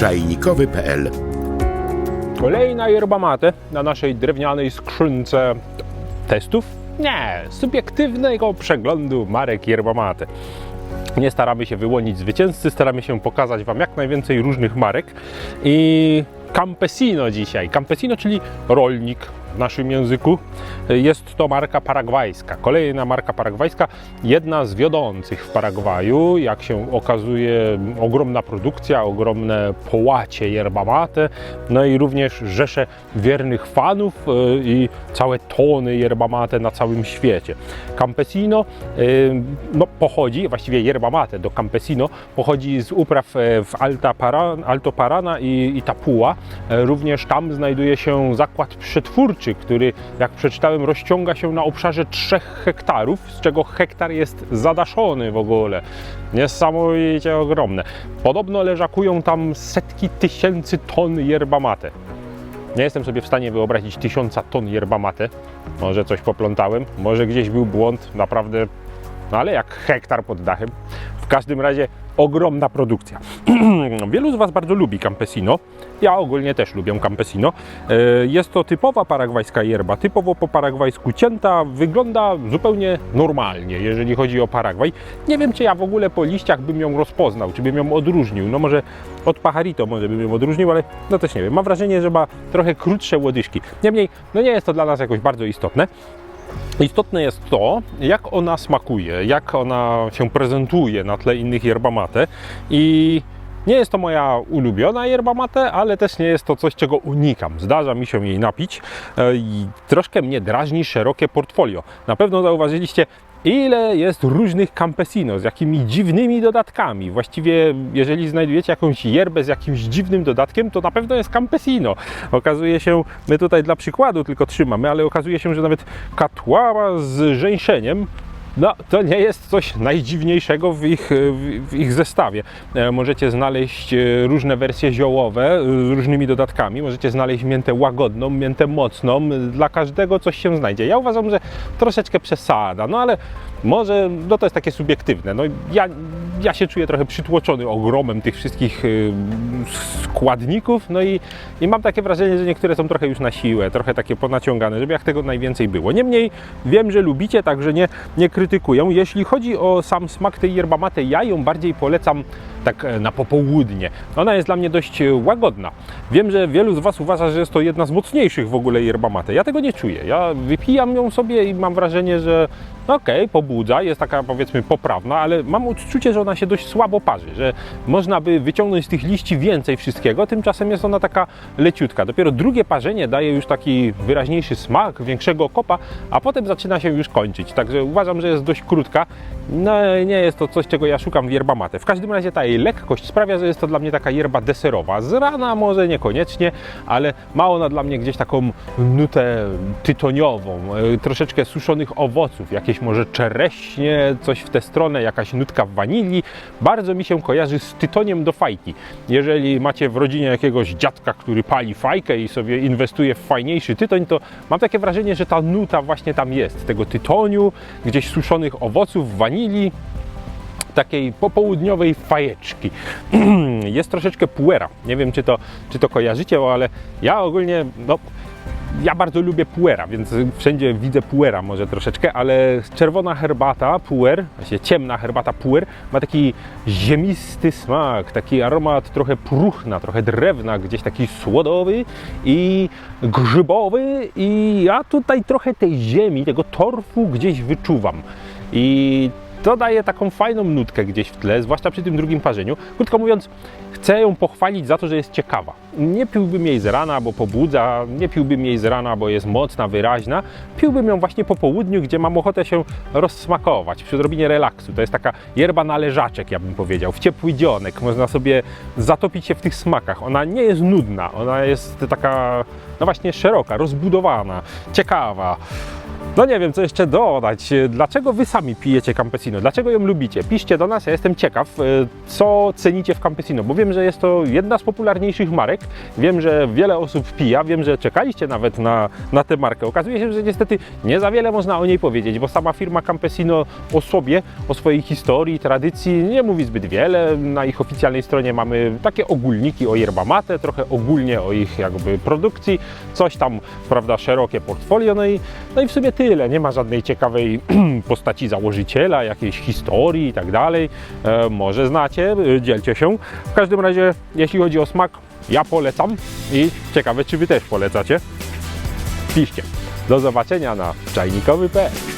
czajnikowy.pl. Kolejna yerba mate na naszej drewnianej skrzynce testów? Nie, subiektywnego przeglądu marek yerba mate. Nie staramy się wyłonić zwycięzcy, staramy się pokazać Wam jak najwięcej różnych marek. I Campesino dzisiaj. Campesino, czyli rolnik w naszym języku. Jest to marka paragwajska. Kolejna marka paragwajska, jedna z wiodących w Paragwaju. Jak się okazuje, ogromna produkcja, ogromne połacie yerba mate, no i również rzesze wiernych fanów i całe tony yerba mate na całym świecie. Campesino pochodzi, właściwie yerba mate do Campesino pochodzi z upraw w Alto Parana i Itapúa. Również tam znajduje się zakład przetwórczy, który, jak przeczytałem, rozciąga się na obszarze 3 hektarów, z czego hektar jest zadaszony w ogóle. Niesamowicie ogromne. Podobno leżakują tam setki tysięcy ton yerba mate. Nie jestem sobie w stanie wyobrazić 1000 ton yerba mate. Może coś poplątałem, może gdzieś był błąd, naprawdę, no ale jak hektar pod dachem. W każdym razie ogromna produkcja. Wielu z Was bardzo lubi Campesino. Ja ogólnie też lubię Campesino. Jest to typowa paragwajska yerba, typowo po paragwajsku cięta. Wygląda zupełnie normalnie, jeżeli chodzi o Paragwaj. Nie wiem, czy ja w ogóle po liściach bym ją rozpoznał, czy bym ją odróżnił. No może od Pajarito może bym ją odróżnił, ale no też nie wiem. Mam wrażenie, że ma trochę krótsze łodyżki. Niemniej, no nie jest to dla nas jakoś bardzo istotne. Istotne jest to, jak ona smakuje, jak ona się prezentuje na tle innych yerba mate. I nie jest to moja ulubiona yerba mate, ale też nie jest to coś, czego unikam. Zdarza mi się jej napić i troszkę mnie drażni szerokie portfolio. Na pewno zauważyliście, ile jest różnych Campesino, z jakimi dziwnymi dodatkami. Właściwie, jeżeli znajdujecie jakąś yerbę z jakimś dziwnym dodatkiem, to na pewno jest Campesino. Okazuje się, my tutaj dla przykładu tylko trzymamy, ale okazuje się, że nawet katłaba z żeńszeniem, no, to nie jest coś najdziwniejszego w ich zestawie. Możecie znaleźć różne wersje ziołowe z różnymi dodatkami. Możecie znaleźć miętę łagodną, miętę mocną. Dla każdego coś się znajdzie. Ja uważam, że troszeczkę przesada, no ale może, no to jest takie subiektywne. No, ja się czuję trochę przytłoczony ogromem tych wszystkich składników, no i mam takie wrażenie, że niektóre są trochę już na siłę, trochę takie ponaciągane, żeby jak tego najwięcej było. Niemniej wiem, że lubicie, także nie krytykuję. Jeśli chodzi o sam smak tej yerba mate, ja ją bardziej polecam tak na popołudnie. Ona jest dla mnie dość łagodna. Wiem, że wielu z Was uważa, że jest to jedna z mocniejszych w ogóle yerba mate. Ja tego nie czuję. Ja wypijam ją sobie i mam wrażenie, że okej, pobudza, jest taka powiedzmy poprawna, ale mam odczucie, że ona się dość słabo parzy, że można by wyciągnąć z tych liści więcej wszystkiego, tymczasem jest ona taka leciutka. Dopiero drugie parzenie daje już taki wyraźniejszy smak, większego kopa, a potem zaczyna się już kończyć. Także uważam, że jest dość krótka. No nie jest to coś, czego ja szukam w yerba mate. W każdym razie ta jej lekkość sprawia, że jest to dla mnie taka yerba deserowa. Z rana może niekoniecznie, ale ma ona dla mnie gdzieś taką nutę tytoniową, troszeczkę suszonych owoców, jakieś może czereśnie, coś w tę stronę, jakaś nutka wanilii. Bardzo mi się kojarzy z tytoniem do fajki. Jeżeli macie w rodzinie jakiegoś dziadka, który pali fajkę i sobie inwestuje w fajniejszy tytoń, to mam takie wrażenie, że ta nuta właśnie tam jest, tego tytoniu, gdzieś suszonych owoców, wanilii, takiej popołudniowej fajeczki. Jest troszeczkę puera. Nie wiem, czy to kojarzycie, ale ja ogólnie, no, ja bardzo lubię puera, więc wszędzie widzę puera może troszeczkę, ale czerwona herbata puer, właśnie ciemna herbata puer ma taki ziemisty smak, taki aromat trochę próchna, trochę drewna, gdzieś taki słodowy i grzybowy i ja tutaj trochę tej ziemi, tego torfu gdzieś wyczuwam. I to daje taką fajną nutkę gdzieś w tle, zwłaszcza przy tym drugim parzeniu. Krótko mówiąc, chcę ją pochwalić za to, że jest ciekawa. Nie piłbym jej z rana, bo pobudza, nie piłbym jej z rana, bo jest mocna, wyraźna. Piłbym ją właśnie po południu, gdzie mam ochotę się rozsmakować, przy odrobinie relaksu. To jest taka yerba na leżaczek, ja bym powiedział, w ciepły dzionek. Można sobie zatopić się w tych smakach. Ona nie jest nudna, ona jest taka, no właśnie szeroka, rozbudowana, ciekawa. No nie wiem, co jeszcze dodać. Dlaczego wy sami pijecie Campesino? Dlaczego ją lubicie? Piszcie do nas, ja jestem ciekaw, co cenicie w Campesino, bo wiem, że jest to jedna z popularniejszych marek. Wiem, że wiele osób pija, wiem, że czekaliście nawet na tę markę. Okazuje się, że niestety nie za wiele można o niej powiedzieć, bo sama firma Campesino o sobie, o swojej historii, tradycji nie mówi zbyt wiele. Na ich oficjalnej stronie mamy takie ogólniki o yerba mate, trochę ogólnie o ich jakby produkcji, coś tam, prawda, szerokie portfolio, no i w sumie tyle. Nie ma żadnej ciekawej postaci założyciela, jakiejś historii i tak dalej. Może znacie, dzielcie się. W każdym razie, jeśli chodzi o smak, ja polecam i ciekawe, czy wy też polecacie. Piszcie. Do zobaczenia na czajnikowy.pl.